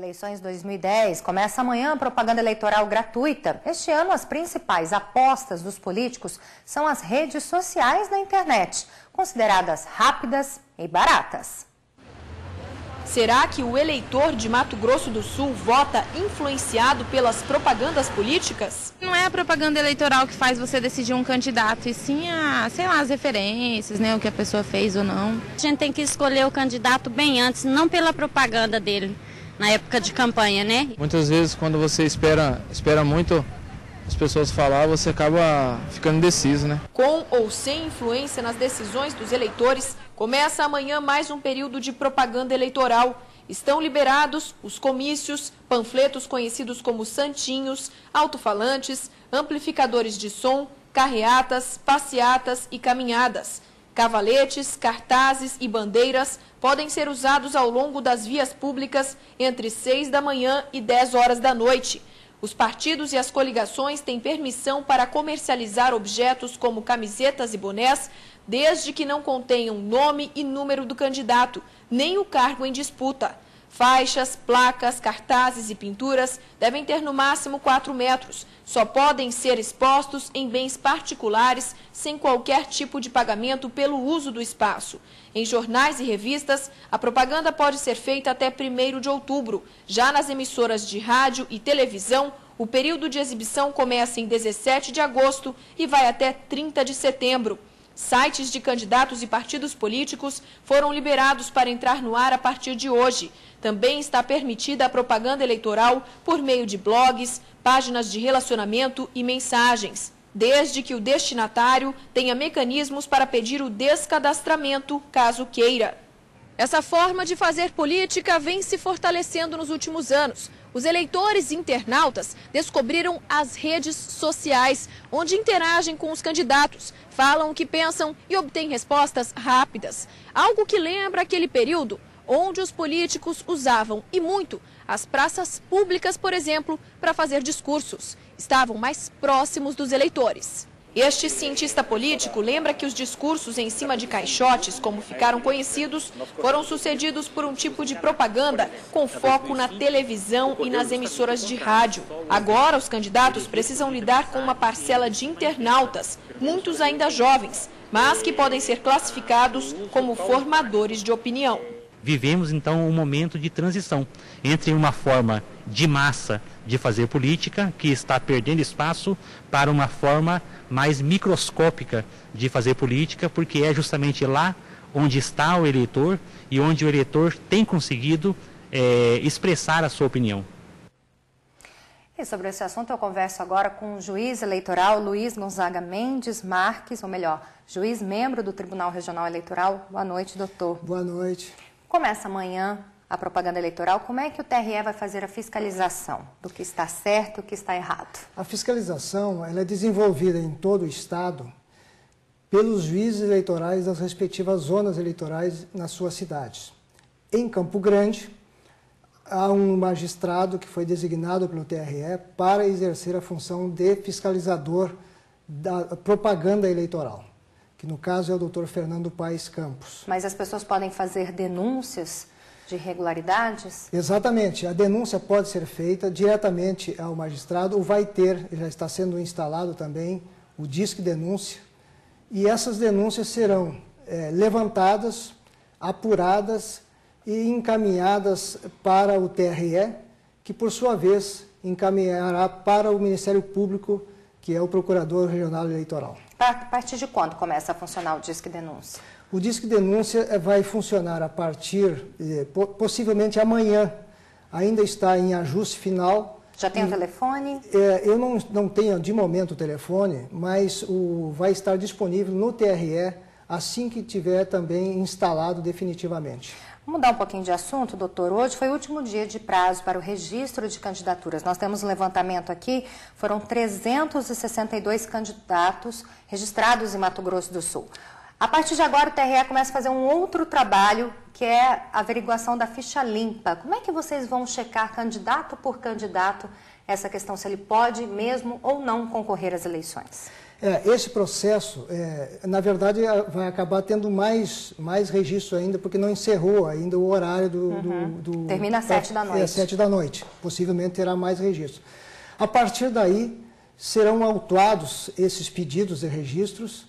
Eleições 2010, começa amanhã a propaganda eleitoral gratuita. Este ano, as principais apostas dos políticos são as redes sociais na internet, consideradas rápidas e baratas. Será que o eleitor de Mato Grosso do Sul vota influenciado pelas propagandas políticas? Não é a propaganda eleitoral que faz você decidir um candidato, e sim as referências, o que a pessoa fez ou não. A gente tem que escolher o candidato bem antes, não pela propaganda dele, na época de campanha, né? Muitas vezes, quando você espera muito as pessoas falar, você acaba ficando indeciso, né? Com ou sem influência nas decisões dos eleitores, começa amanhã mais um período de propaganda eleitoral. Estão liberados os comícios, panfletos conhecidos como santinhos, alto-falantes, amplificadores de som, carreatas, passeatas e caminhadas. Cavaletes, cartazes e bandeiras podem ser usados ao longo das vias públicas entre 6 da manhã e 10 horas da noite. Os partidos e as coligações têm permissão para comercializar objetos como camisetas e bonés, desde que não contenham nome e número do candidato, nem o cargo em disputa. Faixas, placas, cartazes e pinturas devem ter no máximo 4 metros. Só podem ser expostos em bens particulares, sem qualquer tipo de pagamento pelo uso do espaço. Em jornais e revistas, a propaganda pode ser feita até 1º de outubro. Já nas emissoras de rádio e televisão, o período de exibição começa em 17 de agosto e vai até 30 de setembro. Sites de candidatos e partidos políticos foram liberados para entrar no ar a partir de hoje. Também está permitida a propaganda eleitoral por meio de blogs, páginas de relacionamento e mensagens, desde que o destinatário tenha mecanismos para pedir o descadastramento, caso queira. Essa forma de fazer política vem se fortalecendo nos últimos anos. Os eleitores e internautas descobriram as redes sociais, onde interagem com os candidatos, falam o que pensam e obtêm respostas rápidas. Algo que lembra aquele período onde os políticos usavam, e muito, as praças públicas, por exemplo, para fazer discursos. Estavam mais próximos dos eleitores. Este cientista político lembra que os discursos em cima de caixotes, como ficaram conhecidos, foram sucedidos por um tipo de propaganda com foco na televisão e nas emissoras de rádio. Agora, os candidatos precisam lidar com uma parcela de internautas, muitos ainda jovens, mas que podem ser classificados como formadores de opinião. Vivemos, então, um momento de transição entre uma forma de massa de fazer política, que está perdendo espaço, para uma forma mais microscópica de fazer política, porque é justamente lá onde está o eleitor e onde o eleitor tem conseguido expressar a sua opinião. E sobre esse assunto eu converso agora com o juiz eleitoral Luiz Gonzaga Mendes Marques, ou melhor, juiz membro do Tribunal Regional Eleitoral. Boa noite, doutor. Boa noite. Começa amanhã a propaganda eleitoral. Como é que o TRE vai fazer a fiscalização do que está certo e o que está errado? A fiscalização ela é desenvolvida em todo o Estado pelos juízes eleitorais das respectivas zonas eleitorais nas suas cidades. Em Campo Grande, há um magistrado que foi designado pelo TRE para exercer a função de fiscalizador da propaganda eleitoral, que no caso é o doutor Fernando Paes Campos. Mas as pessoas podem fazer denúncias de irregularidades? Exatamente, a denúncia pode ser feita diretamente ao magistrado, ou vai ter, já está sendo instalado também, o Disque Denúncia, e essas denúncias serão levantadas, apuradas e encaminhadas para o TRE, que por sua vez encaminhará para o Ministério Público, que é o Procurador Regional Eleitoral. A partir de quando começa a funcionar o Disque Denúncia? O Disque Denúncia vai funcionar a partir, possivelmente amanhã, ainda está em ajuste final. Já tem o telefone? Eu não tenho de momento o telefone, mas vai estar disponível no TRE assim que tiver também instalado definitivamente. Vamos mudar um pouquinho de assunto, doutor. Hoje foi o último dia de prazo para o registro de candidaturas. Nós temos um levantamento aqui, foram 362 candidatos registrados em Mato Grosso do Sul. A partir de agora, o TRE começa a fazer um outro trabalho, que é a averiguação da ficha limpa. Como é que vocês vão checar candidato por candidato essa questão, se ele pode mesmo ou não concorrer às eleições? Esse processo, na verdade, vai acabar tendo mais registro ainda, porque não encerrou ainda o horário do termina às 7 da noite. 7 da noite. Possivelmente terá mais registro. A partir daí, serão autuados esses pedidos de registros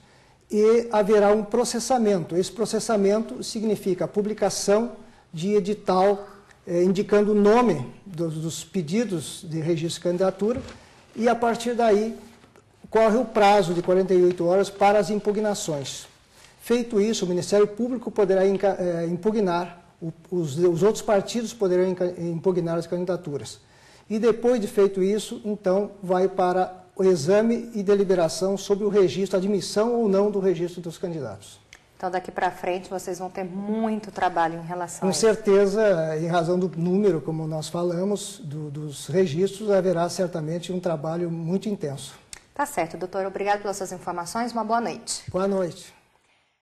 e haverá um processamento. Esse processamento significa a publicação de edital indicando o nome dos pedidos de registro de candidatura e, a partir daí, corre o prazo de 48 horas para as impugnações. Feito isso, o Ministério Público poderá impugnar, os outros partidos poderão impugnar as candidaturas. E depois de feito isso, então, vai para o exame e deliberação sobre o registro, a admissão ou não do registro dos candidatos. Então, daqui para frente, vocês vão ter muito trabalho em relação a isso. Com certeza, em razão do número, como nós falamos, dos registros, haverá certamente um trabalho muito intenso. Tá certo, doutor. Obrigado pelas suas informações. Uma boa noite. Boa noite.